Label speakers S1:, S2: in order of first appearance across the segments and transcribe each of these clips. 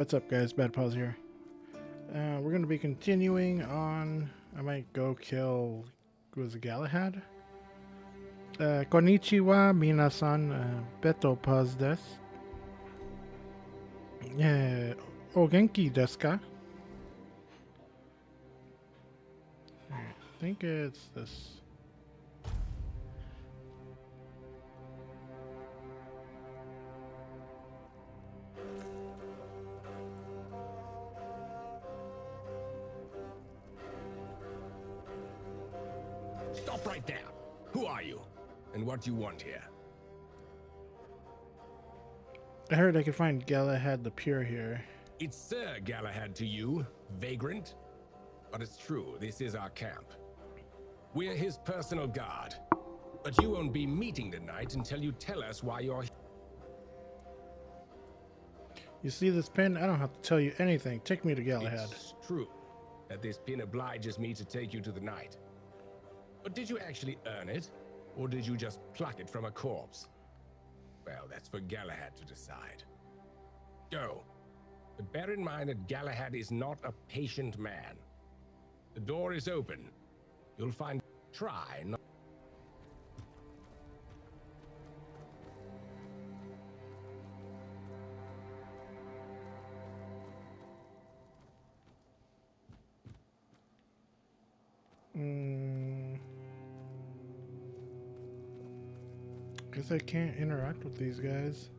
S1: What's up, guys? Bad Pause here. We're going to be continuing on. I might go kill. Was it Galahad? Konnichiwa, minasan. Beto Paz desu. O genki desu ka? I think it's this.
S2: Stop right there. Who are you? And what do you want here?
S1: I heard I could find Galahad the Pure here.
S2: It's Sir Galahad to you, vagrant. But it's true, this is our camp. We're his personal guard. But you won't be meeting tonight until you tell us why you're here.
S1: You see this pin? I don't have to tell you anything. Take me to Galahad.
S2: It's true that this pin obliges me to take you to the knight. But did you actually earn it? Or did you just pluck it from a corpse? Well, that's for Galahad to decide. Go. But bear in mind that Galahad is not a patient man. The door is open. You'll find... Try not...
S1: Guess I can't interact with these guys.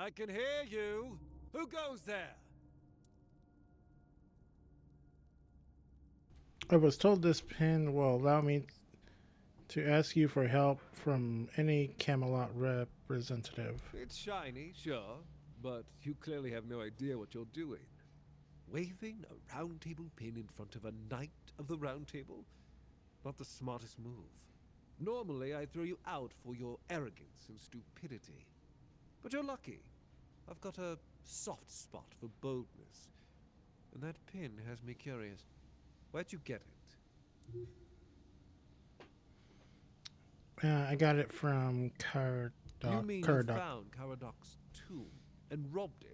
S3: I can hear you. Who goes there?
S1: I was told this pin will allow me to ask you for help from any Camelot representative.
S3: It's shiny, sure, but you clearly have no idea what you're doing. Waving a round table pin in front of a knight of the round table? Not the smartest move. Normally, I throw you out for your arrogance and stupidity. But you're lucky. I've got a soft spot for boldness. And that pin has me curious. Where'd you get it?
S1: I got it from Caradoc.
S3: You mean you found Caradoc's tomb and robbed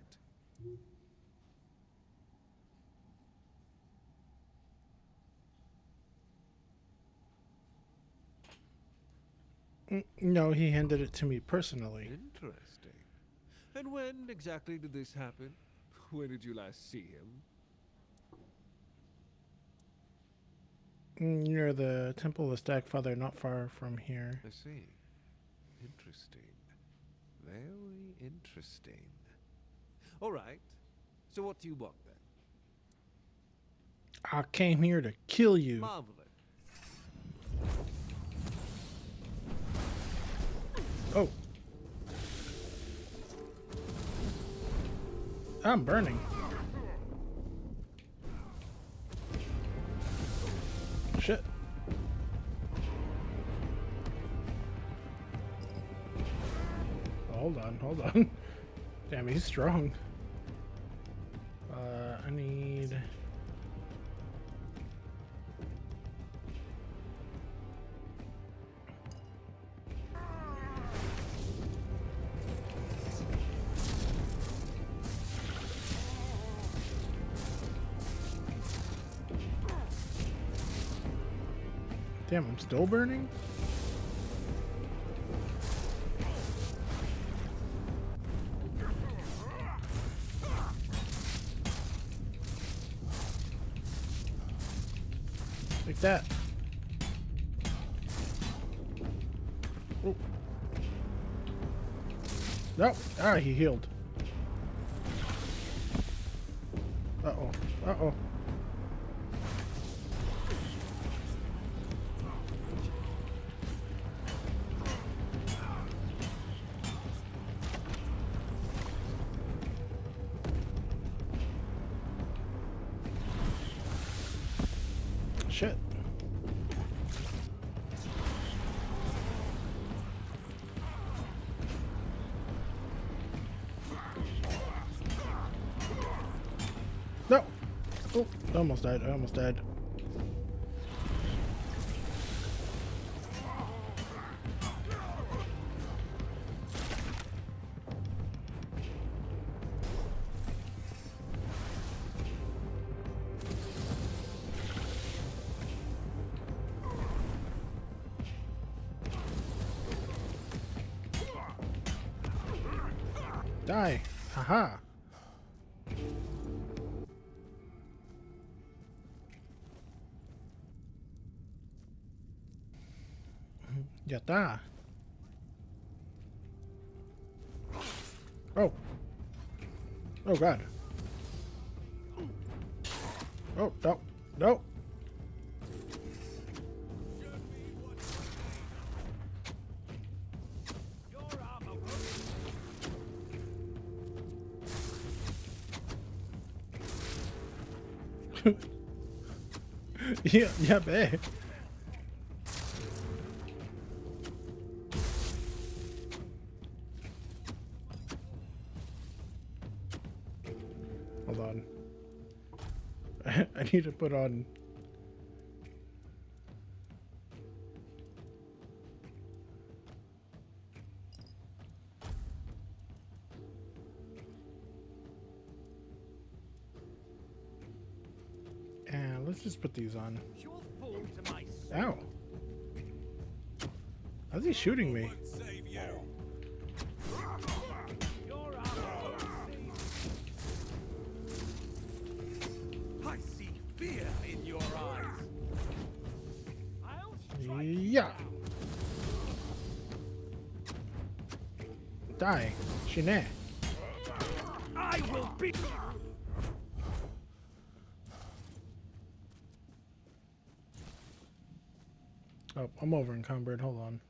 S3: it?
S1: No, he handed it to me personally.
S3: Interesting. And when exactly did this happen? When did you last see him?
S1: Near the Temple of the Stagfather, not far from here.
S3: I see. Interesting. Very interesting. All right. So what do you want then?
S1: I came here to kill you.
S3: Marvelous.
S1: Oh. I'm burning. Shit. Hold on. Damn, he's strong. I need... Damn, I'm still burning? Like that. Oh. No. Ah, he healed. Uh-oh. Uh-oh. Shit. No! Oh, I almost died. I almost died. Die! Haha! Yatta! Oh! Oh god! Oh, no! No! Yeah, babe. Hold on. I need to put on. And let's just put these on. Ow. How's he shooting me?
S3: I see fear in your eyes.
S1: Yeah. Die. Shine.
S3: I will be.
S1: Oh, I'm over encumbered. Hold on.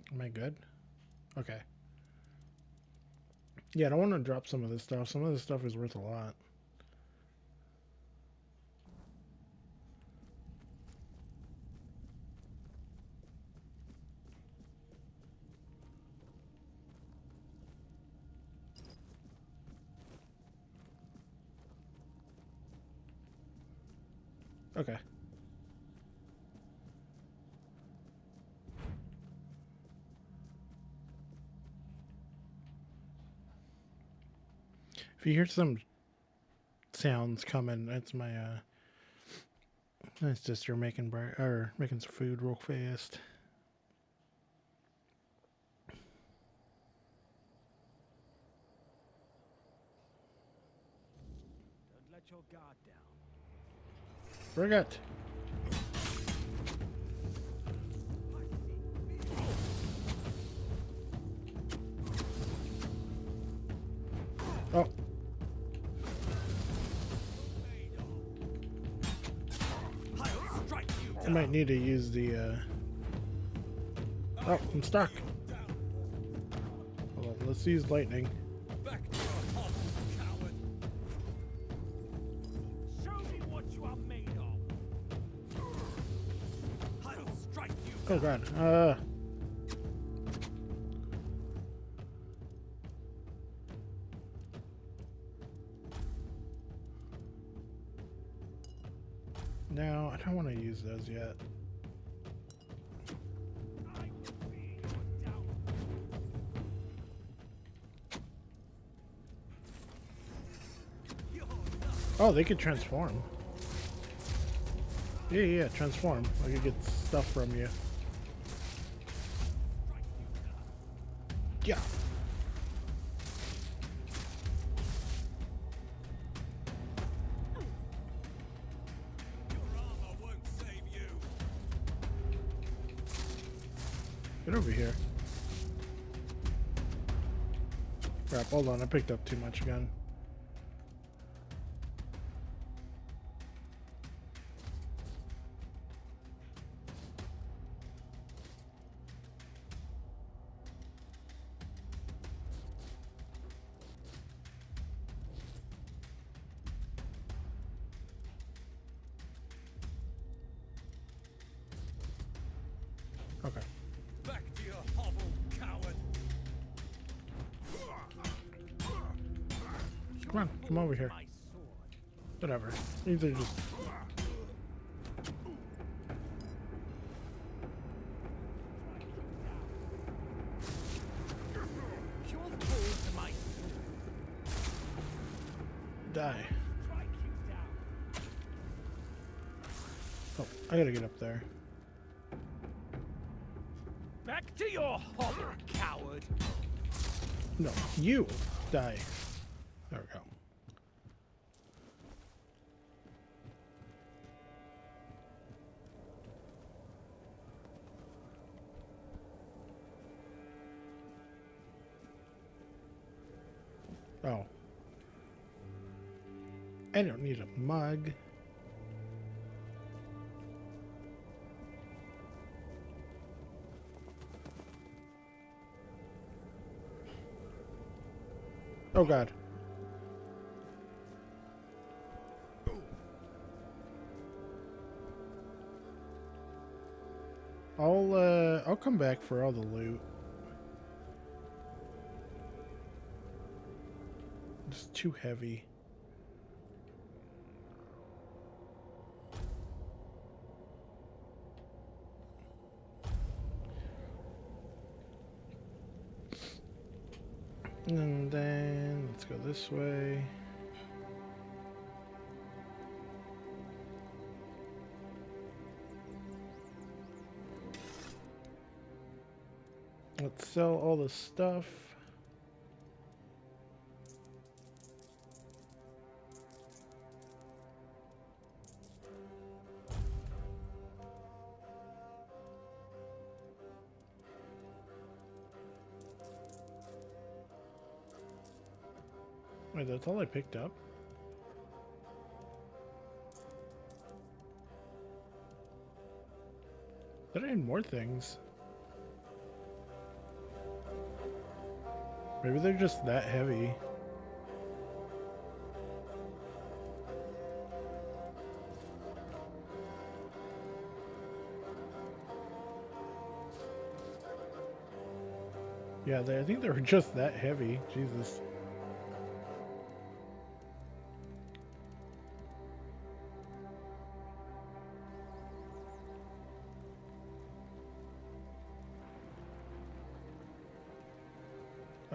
S1: Am I good? Okay. Yeah, I don't want to drop some of this stuff. Some of this stuff is worth a lot. Okay. If you hear some sounds coming, that's my my sister making making some food real fast.
S3: Don't let your guard down.
S1: Forget. Oh. I might need to use the Oh, I'm stuck. Hold on, let's use lightning. Oh god. No, I don't want to use those yet. Oh, they could transform. Yeah, transform. I could get stuff from you. Yeah. Get over here. Crap, hold on, I picked up too much again. Okay.
S4: Back to your hovel, coward!
S1: Come on, come over here.
S4: My sword.
S1: Whatever. These are just...
S4: You'll fall to my sword.
S1: die.
S4: Strike you down.
S1: Oh, I gotta get up there.
S4: Back to your hovel, coward!
S1: No, you die. There we go. Oh. I don't need a mug. Oh God. I'll come back for all the loot. It's too heavy. And then let's go this way. Let's sell all the stuff. Wait, that's all I picked up? Did I need more things? Maybe they're just that heavy. Yeah, I think they were just that heavy. Jesus.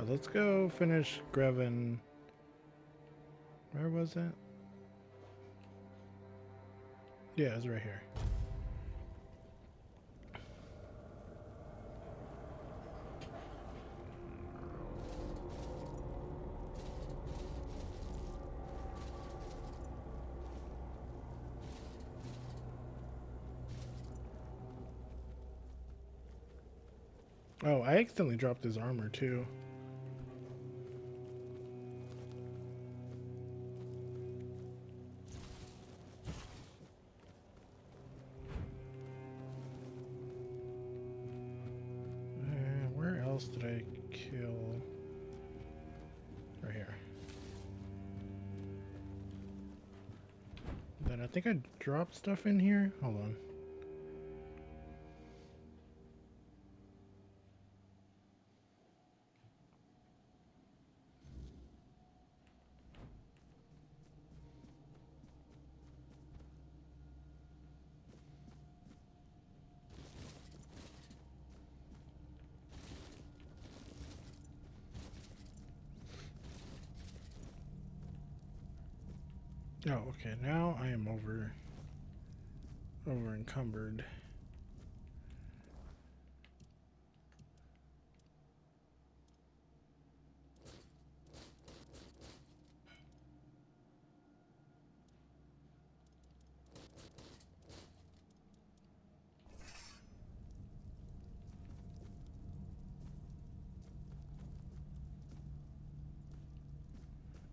S1: Let's go finish Grevin. Where was it? Yeah, it's right here. Oh, I accidentally dropped his armor too. Where else did I kill? Right here. Then I think I dropped stuff in here. Hold on. Oh, okay. Now I am over encumbered.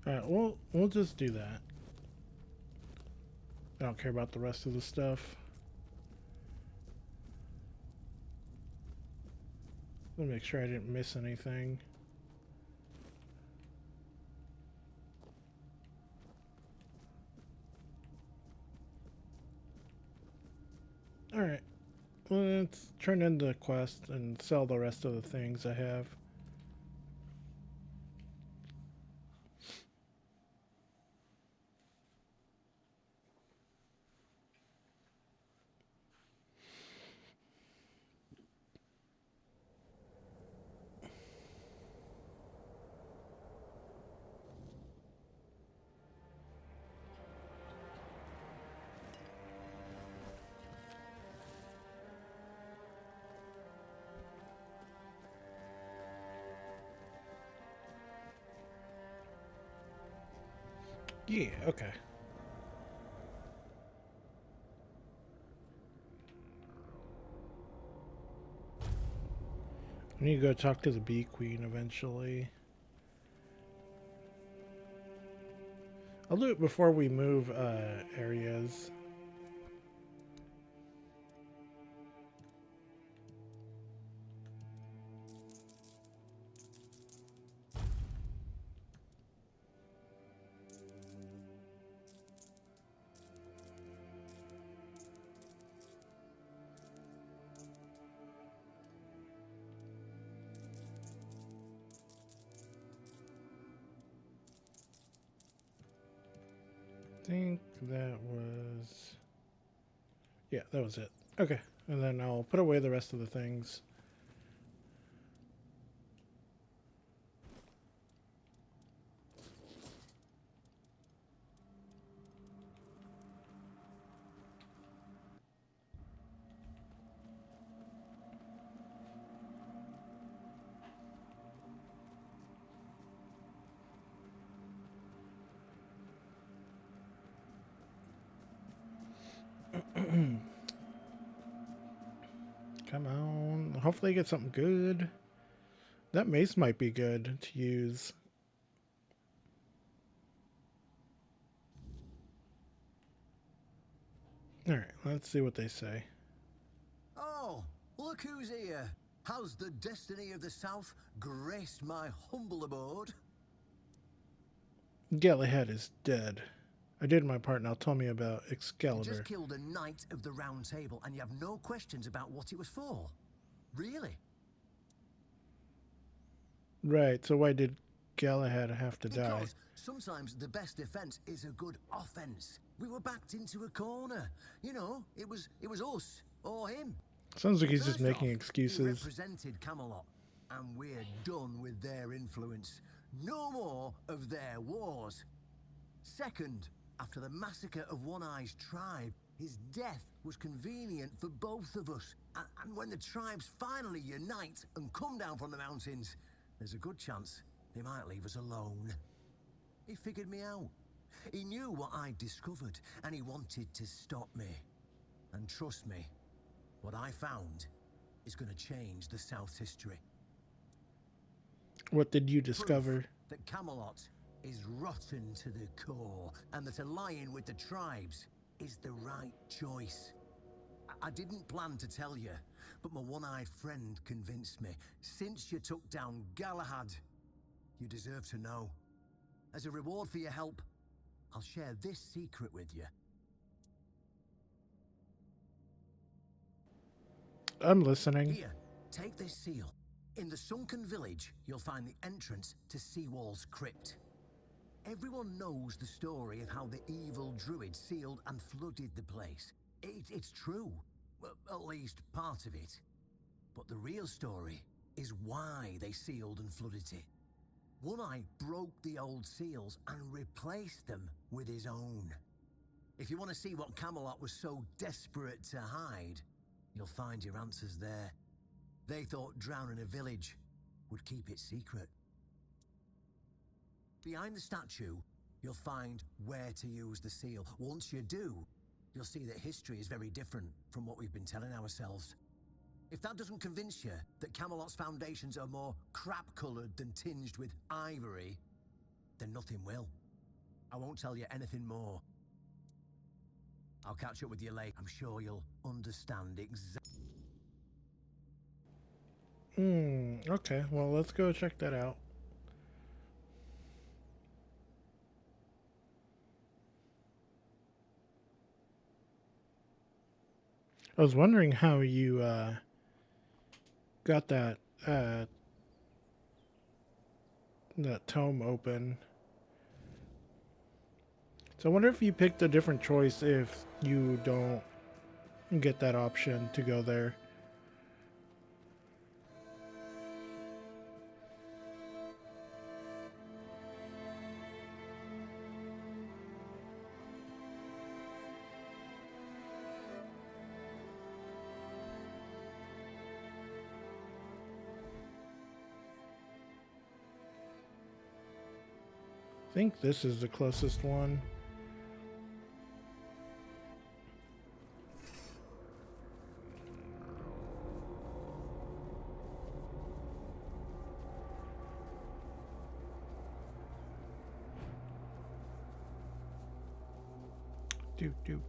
S1: Alright, we'll just do that. I don't care about the rest of the stuff. Let me make sure I didn't miss anything. Alright, let's turn in the quest and sell the rest of the things I have. Yeah, okay. I need to go talk to the bee queen eventually. I'll do it before we move areas. I think that was... Yeah, that was it. Okay, and then I'll put away the rest of the things. Come on. Hopefully I get something good. That mace might be good to use. Alright, let's see what they say.
S5: Oh, look who's here. How's the destiny of the South graced my humble abode?
S1: Galahad is dead. I did my part, now tell me about
S5: You
S1: Excalibur.
S5: just killed a knight of the Round Table and you have no questions about what it was for. Really?
S1: Right, so why did Galahad have to die?
S5: Because sometimes the best defense is a good offense. We were backed into a corner. You know, it was us or him.
S1: Sounds like he's just
S5: First
S1: making
S5: off,
S1: excuses.
S5: He represented Camelot, and we're done with their influence. No more of their wars. Second, after the massacre of One Eye's tribe, his death was convenient for both of us. And when the tribes finally unite and come down from the mountains, there's a good chance they might leave us alone. He figured me out. He knew what I'd discovered, and he wanted to stop me. And trust me, what I found is going to change the South's history.
S1: What did you discover?
S5: Proof that Camelot is rotten to the core, and that allying with the tribes is the right choice. I didn't plan to tell you, but my one-eyed friend convinced me. Since you took down Galahad, you deserve to know. As a reward for your help, I'll share this secret with you.
S1: I'm listening.
S5: Here, take this seal. In the sunken village, you'll find the entrance to Sewal's crypt. Everyone knows the story of how the evil druid sealed and flooded the place. It's true. Well, at least part of it. But the real story is why they sealed and flooded it. One Eye broke the old seals and replaced them with his own. If you want to see what Camelot was so desperate to hide, you'll find your answers there. They thought drowning a village would keep it secret. Behind the statue, you'll find where to use the seal. Once you do, you'll see that history is very different from what we've been telling ourselves. If that doesn't convince you that Camelot's foundations are more crap-coloured than tinged with ivory, then nothing will. I won't tell you anything more. I'll catch up with you later. I'm sure you'll understand exactly.
S1: Okay, well, let's go check that out. I was wondering how you got that tome open. So I wonder if you picked a different choice if you don't get that option to go there. I think this is the closest one.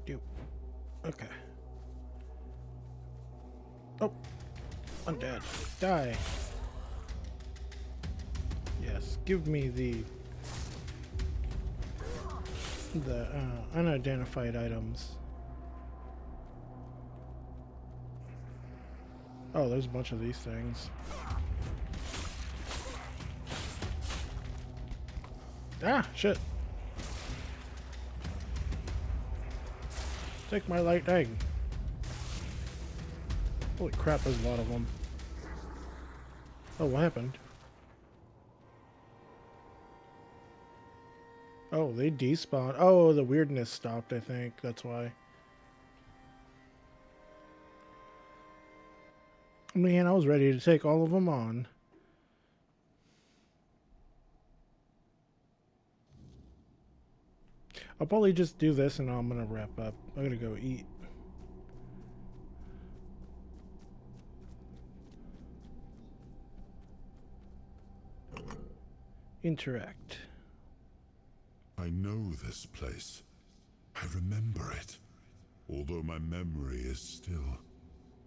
S1: Do. Okay. Oh, undead, die. Yes, give me the unidentified items. Oh, there's a bunch of these things. Ah, shit. Take my light egg. Holy crap, there's a lot of them. Oh, what happened? Oh, they despawned. Oh, the weirdness stopped, I think. That's why. Man, I was ready to take all of them on. I'll probably just do this and I'm gonna wrap up. I'm gonna go eat. Interact.
S6: I know this place. I remember it, although my memory is still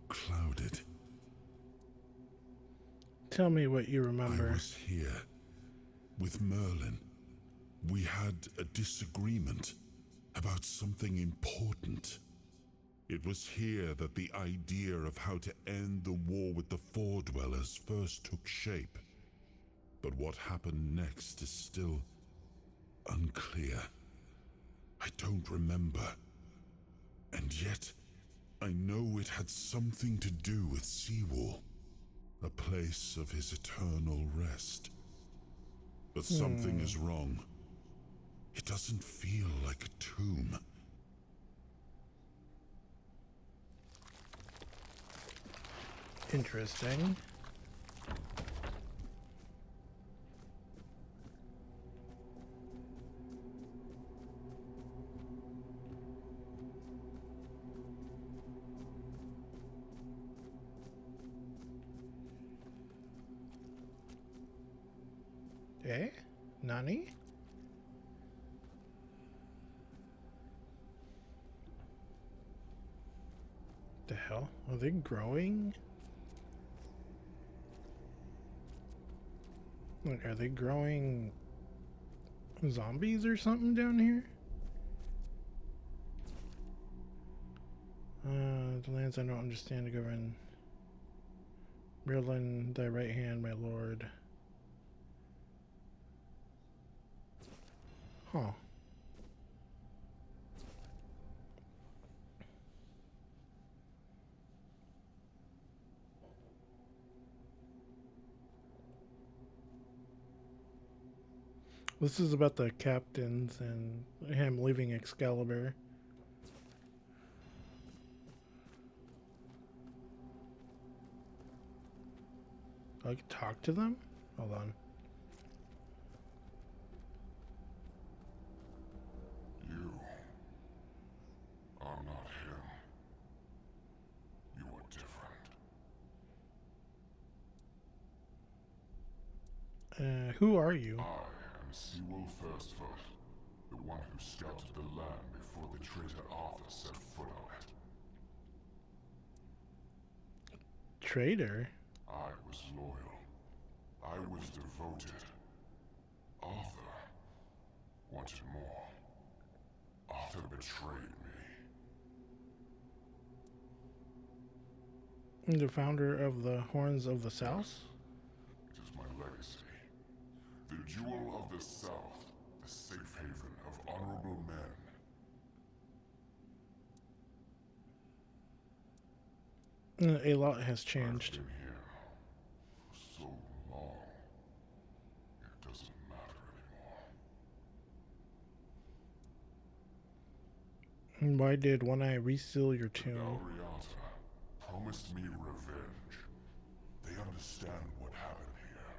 S6: clouded.
S1: Tell me what you remember.
S6: I was here with Merlin. We had a disagreement about something important. It was here that the idea of how to end the war with the Four Dwellers first took shape. But what happened next is still unclear. I don't remember. And yet, I know it had something to do with Sewal, a place of his eternal rest. But something is wrong. It doesn't feel like a tomb.
S1: Interesting. Eh? Nani? The hell? Are they growing? Like, are they growing zombies or something down here? The lands I don't understand to govern. Merlin, thy right hand, my lord. Huh. This is about the captains and him leaving Excalibur. I can talk to them? Hold on.
S6: You are not him. You are different.
S1: Who are you?
S6: I am Sewal Firstfoot, the one who scouted the land before the traitor Arthur set foot on it.
S1: Traitor?
S6: I was loyal. I was devoted. Arthur wanted more. Arthur betrayed me.
S1: The founder of the Horns of the South?
S6: It is my legacy. The jewel of the South, the safe haven of honorable men.
S1: A lot has
S6: I've
S1: changed.
S6: been here for so long. It doesn't matter anymore.
S1: And why did One Eye reseal your tomb?
S6: Alriata promised me revenge. They understand what happened here.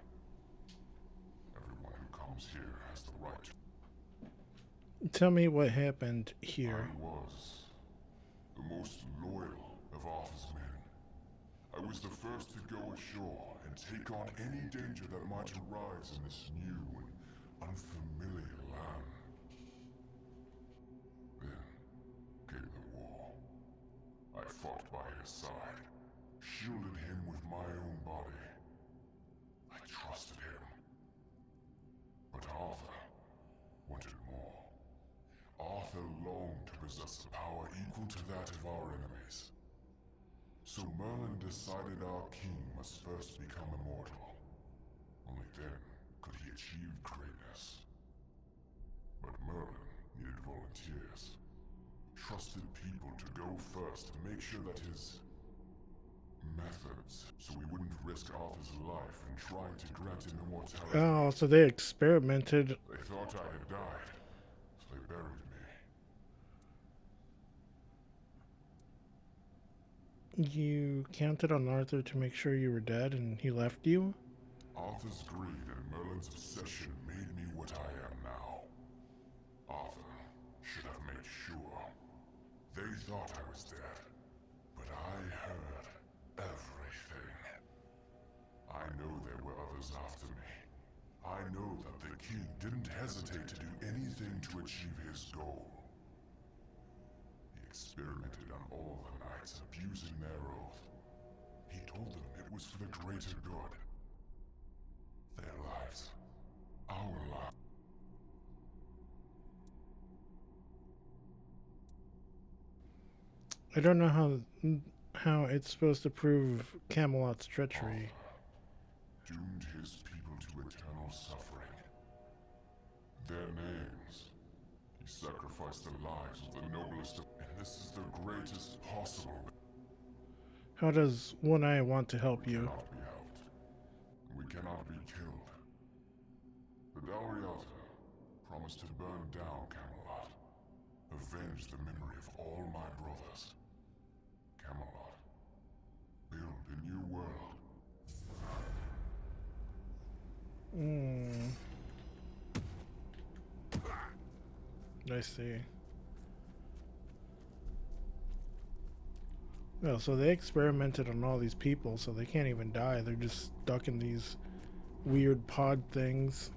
S6: Everyone who comes here has the right.
S1: Tell me what happened here.
S6: I was the most loyal of Arthur's men. I was the first to go ashore and take on any danger that might arise in this new and unfamiliar land. Then came the war. I fought by his side, shielded him with my own body. I trusted him. But Arthur wanted more. Arthur longed to possess a power equal to that of our enemies. So Merlin decided our king must first become immortal. Only then could he achieve greatness. But Merlin needed volunteers. Trusted people to go first to make sure that his methods, so we wouldn't risk Arthur's life in trying to grant him immortality.
S1: Oh, so they experimented.
S6: They thought I had died, so they buried me.
S1: You counted on Arthur to make sure you were dead and he left you?
S6: Arthur's greed and Merlin's obsession made me what I am now. Arthur should have made sure. They thought I was dead, but I heard everything. I know there were others after me. I know that the king didn't hesitate to do anything to achieve his goal. He experimented on all the knights, abusing their oath. He told them it was for the greater good. Their lives. Our lives.
S1: I don't know how it's supposed to prove Camelot's treachery.
S6: Doomed his people to eternal suffering. Their names. He sacrificed the lives of the noblest of... And this is the greatest possible...
S1: How does One Eye want to help
S6: We
S1: you?
S6: cannot be helped. We cannot be killed. But Alriata promised to burn down Camelot. Avenge the memory of all my brothers. Camelot. Build a new world.
S1: I see. No, so they experimented on all these people, so they can't even die. They're just stuck in these weird pod things.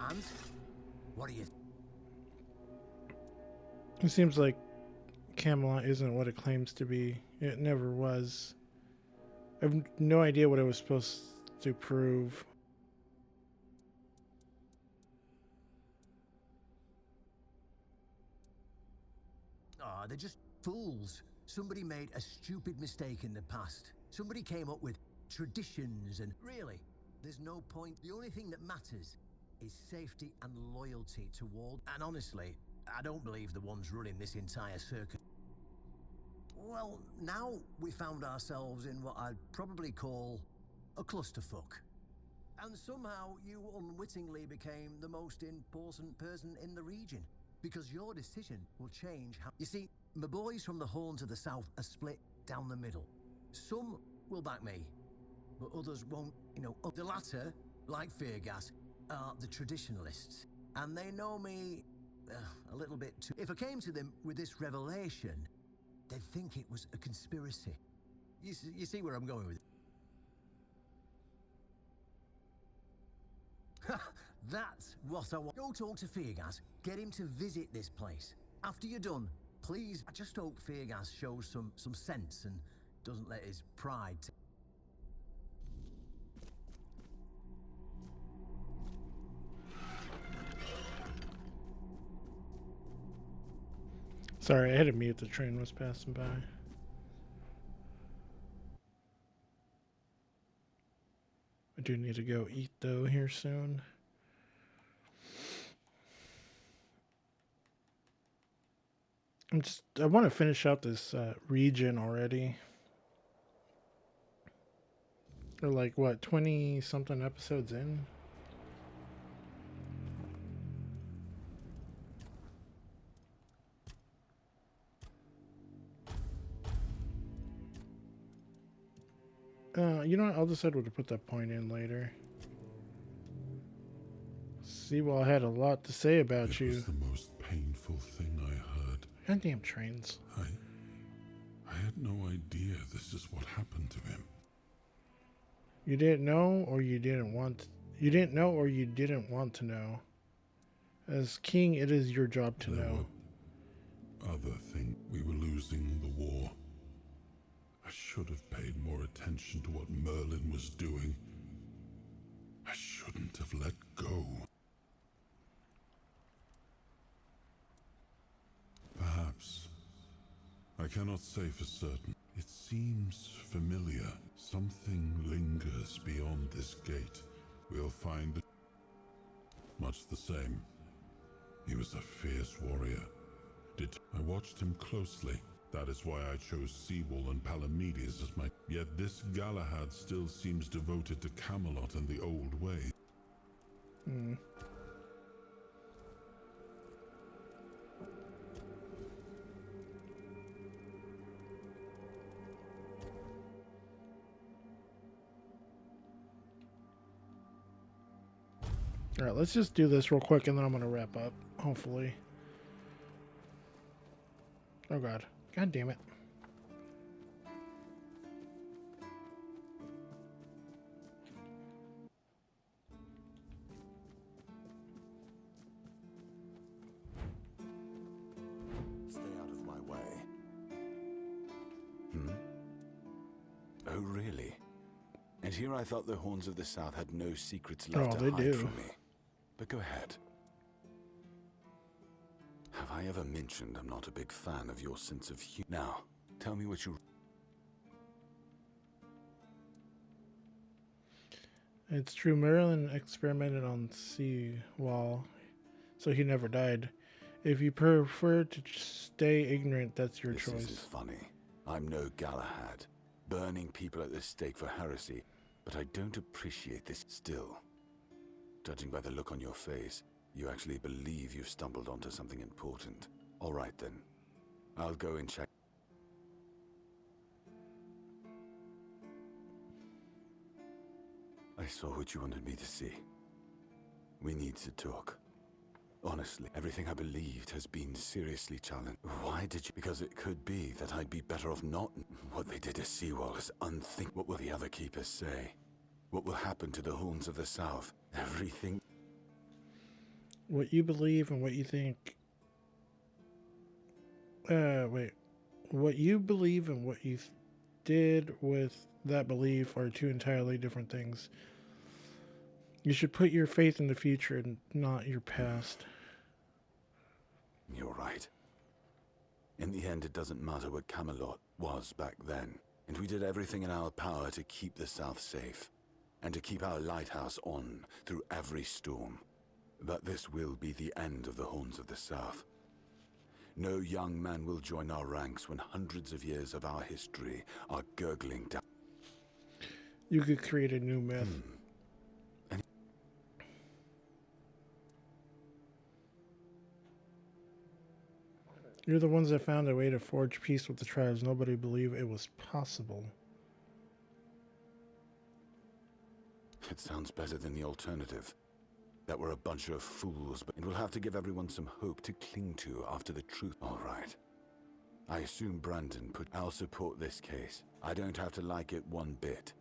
S5: And? What do you...
S1: It seems like Camelot isn't what it claims to be. It never was. I have no idea what it was supposed to prove.
S5: Ah, they're just fools. Somebody made a stupid mistake in the past. Somebody came up with traditions and... Really, there's no point. The only thing that matters is safety and loyalty toward. And honestly, I don't believe the ones running this entire circuit. Well, now we found ourselves in what I'd probably call a clusterfuck. And somehow you unwittingly became the most important person in the region, because your decision will change how... You see, my boys from the Horns of the South are split down the middle. Some will back me, but others won't. You know, the latter, like Feargas, are the traditionalists, and they know me a little bit too... If I came to them with this revelation, they'd think it was a conspiracy. You see where I'm going with it? That's what I want. Go talk to Feargas. Get him to visit this place. After you're done, please, I just hope Feargas shows some sense and doesn't let his pride...
S1: Sorry, I had to mute. The train was passing by. I do need to go eat though here soon. I want to finish out this region already. They're like what, 20 something episodes in? You know what? I'll decide what to put that point in later. Sewal had a lot to say about you.
S6: It was the most painful thing I heard.
S1: Goddamn trains.
S6: I had no idea this is what happened to him.
S1: You didn't know, or you didn't want. You didn't know, or you didn't want to know. As king, it is your job to know.
S6: Were other things. We were losing the war. I should have paid more attention to what Merlin was doing. I shouldn't have let go. Perhaps. I cannot say for certain. It seems familiar. Something lingers beyond this gate. We'll find it. Much the same. He was a fierce warrior. I watched him closely. That is why I chose Sewal and Palamedes as my... Yet this Galahad still seems devoted to Camelot and the old way.
S1: Alright, let's just do this real quick and then I'm going to wrap up, hopefully. Oh god. God damn it.
S7: Stay out of my way. Oh, really? And here I thought the Horns of the South had no secrets left to hide from me. But go ahead. Have I ever mentioned I'm not a big fan of your sense of humor? Now, tell me what you...
S1: It's true, Merlin experimented on Sewal, so he never died. If you prefer to stay ignorant, that's your choice.
S7: This isn't funny. I'm no Galahad, burning people at the stake for heresy, but I don't appreciate this still. Judging by the look on your face, you actually believe you've stumbled onto something important. All right then. I'll go and check. I saw what you wanted me to see. We need to talk. Honestly, everything I believed has been seriously challenged. Why did you? Because it could be that I'd be better off not. What they did to Sewal is unthinkable. What will the other keepers say? What will happen to the Horns of the South? Everything.
S1: What you believe and what you think. Wait. What you believe and what you did with that belief are two entirely different things. You should put your faith in the future and not your past.
S7: You're right. In the end, it doesn't matter what Camelot was back then. And we did everything in our power to keep the South safe. And to keep our lighthouse on through every storm. that this will be the end of the Horns of the South. No young men will join our ranks when hundreds of years of our history are gurgling down.
S1: You could create a new myth. You're the ones that found a way to forge peace with the tribes. Nobody believed it was possible.
S7: It sounds better than the alternative. That we're a bunch of fools, but it will have to give everyone some hope to cling to after the truth. All right. I assume Brandon put... I'll support this case. I don't have to like it one bit.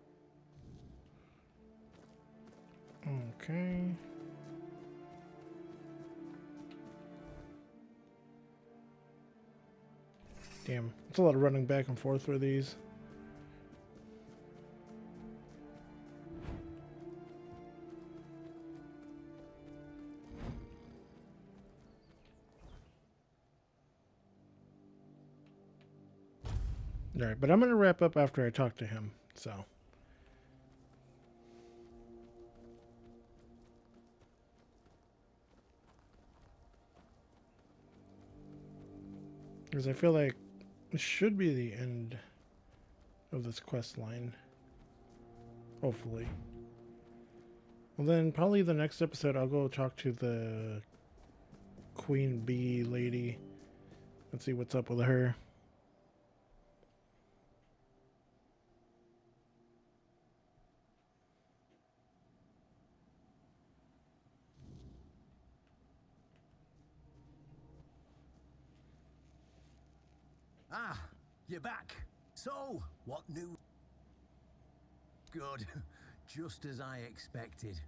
S1: Okay. Damn, it's a lot of running back and forth for these. Alright, but I'm going to wrap up after I talk to him, so. Because I feel like this should be the end of this quest line. Hopefully. Well then, probably the next episode I'll go talk to the Queen Bee lady. Let's see what's up with her.
S5: Ah, you're back. So, what new? Good. Just as I expected.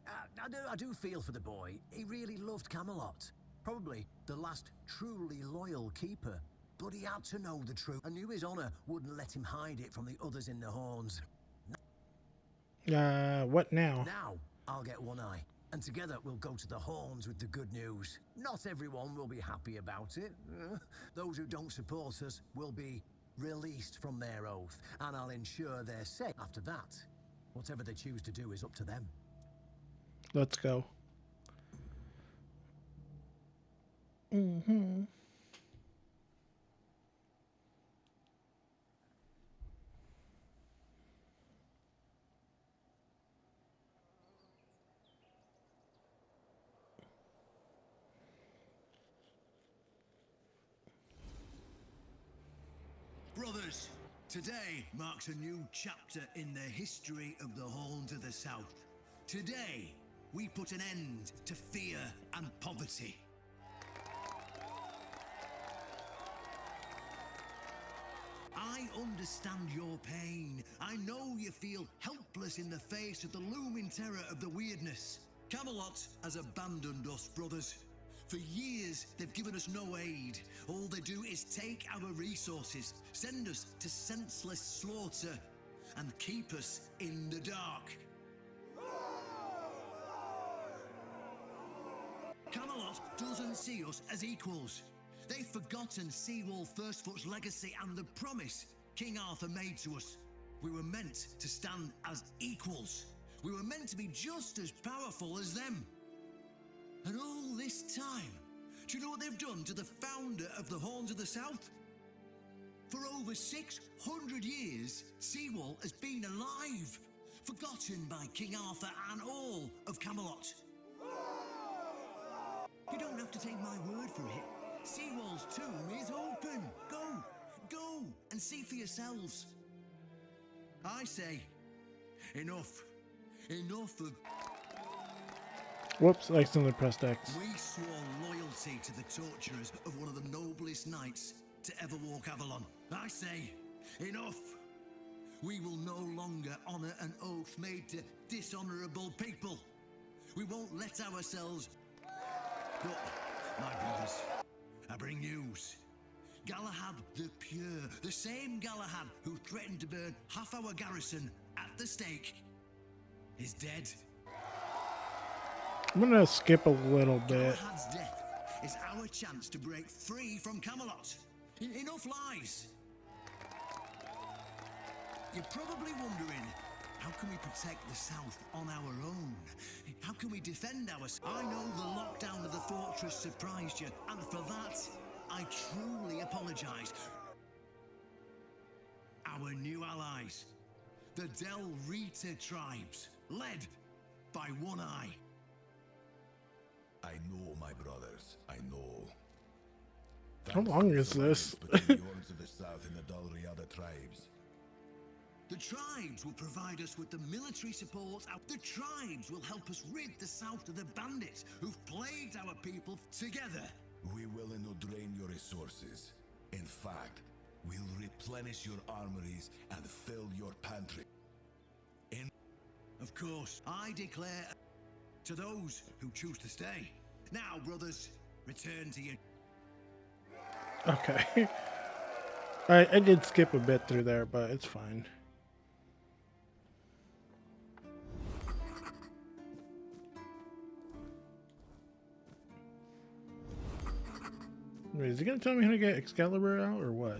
S5: I do feel for the boy. He really loved Camelot. Probably the last truly loyal keeper. But he had to know the truth. I knew his honor wouldn't let him hide it from the others in the Horns.
S1: What now?
S5: Now, I'll get One Eye. And together we'll go to the Horns with the good news. Not everyone will be happy about it. Those who don't support us will be released from their oath, and I'll ensure they're safe. After that, whatever they choose to do is up to them.
S1: Let's go. Mm-hmm.
S5: Brothers, today marks a new chapter in the history of the Horns of the South. Today, we put an end to fear and poverty. I understand your pain. I know you feel helpless in the face of the looming terror of the weirdness. Camelot has abandoned us, brothers. For years, they've given us no aid. All they do is take our resources, send us to senseless slaughter, and keep us in the dark. Camelot doesn't see us as equals. They've forgotten Sewal Firstfoot's legacy and the promise King Arthur made to us. We were meant to stand as equals. We were meant to be just as powerful as them. And all this time, do you know what they've done to the founder of the Horns of the South? For over 600 years, Sewal has been alive, forgotten by King Arthur and all of Camelot. You don't have to take my word for it. Sewal's tomb is open. Go and see for yourselves. I say, enough of...
S1: Whoops, I accidentally pressed X.
S5: We swore loyalty to the torturers of one of the noblest knights to ever walk Avalon. I say, enough. We will no longer honor an oath made to dishonorable people. We won't let ourselves... But, my brothers, I bring news. Galahad the Pure, the same Galahad who threatened to burn half our garrison at the stake, is dead.
S1: I'm gonna skip a little bit.
S5: Galahad's death is our chance to break free from Camelot. Enough lies. You're probably wondering, How can we protect the south on our own? How can we defend our... I know the lockdown of the fortress surprised you, and for that, I truly apologize. Our new allies, the Del Rita tribes, led by One Eye.
S8: I know, my brothers, I know.
S1: How long is this?
S8: Between the horns of the south and the Del Rita tribes.
S5: The tribes will provide us with the military support. The tribes will help us rid the south of the bandits who've plagued our people together.
S8: We will not drain your resources. In fact, we'll replenish your armories and fill your pantry.
S5: Of course, I declare to those who choose to stay. Now, brothers, return to your...
S1: Okay. I did skip a bit through there, but it's fine. Wait, is he gonna tell me how to get Excalibur out, or what?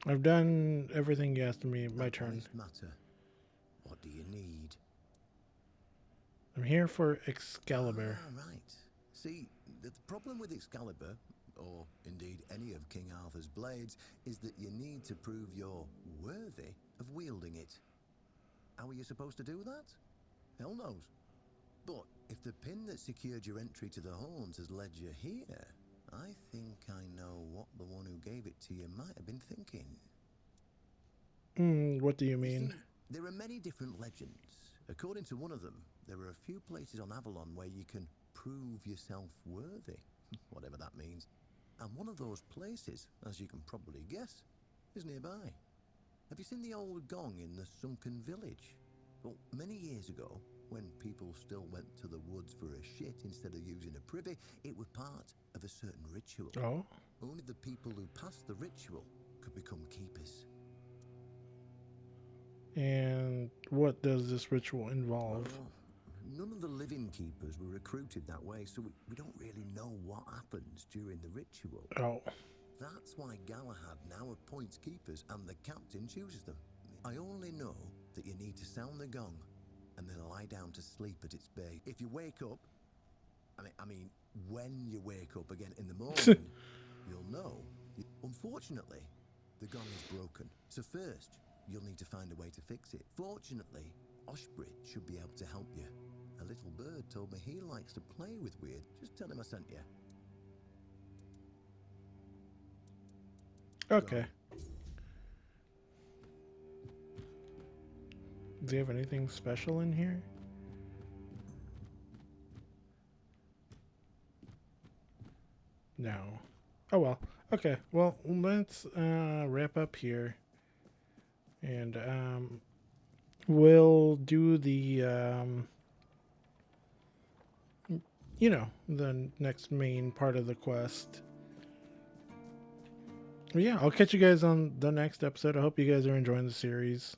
S1: I've done everything you asked me. My turn.
S5: Matter. What do you need?
S1: I'm here for Excalibur.
S5: Ah, right. See, the problem with Excalibur, or indeed any of King Arthur's blades, is that you need to prove you're worthy of wielding it. How are you supposed to do that? Hell knows. But if the pin that secured your entry to the horns has led you here, I think I know what the one who gave it to you might have been thinking.
S1: What do you mean?
S5: See, there are many different legends. According to one of them, there are a few places on Avalon where you can prove yourself worthy, whatever that means. And one of those places, as you can probably guess, is nearby. Have you seen the old gong in the sunken village? Well, many years ago, when people still went to the woods for a shit instead of using a privy, it was part of a certain ritual.
S1: Oh.
S5: Only the people who passed the ritual could become keepers.
S1: And what does this ritual involve?
S5: Well, none of the living keepers were recruited that way, so we don't really know what happens during the ritual.
S1: Oh.
S5: That's why Galahad now appoints keepers and the captain chooses them. I only know that you need to sound the gong and then lie down to sleep at its base. If you wake up, I mean, when you wake up again in the morning, you'll know. Unfortunately, the gong is broken. So first, you'll need to find a way to fix it. Fortunately, Oshbrit should be able to help you. A little bird told me he likes to play with weird. Just tell him I sent you.
S1: Okay. Do you have anything special in here? No. Oh well. Okay. Well, let's wrap up here. And we'll do the you know, the next main part of the quest. But yeah, I'll catch you guys on the next episode. I hope you guys are enjoying the series.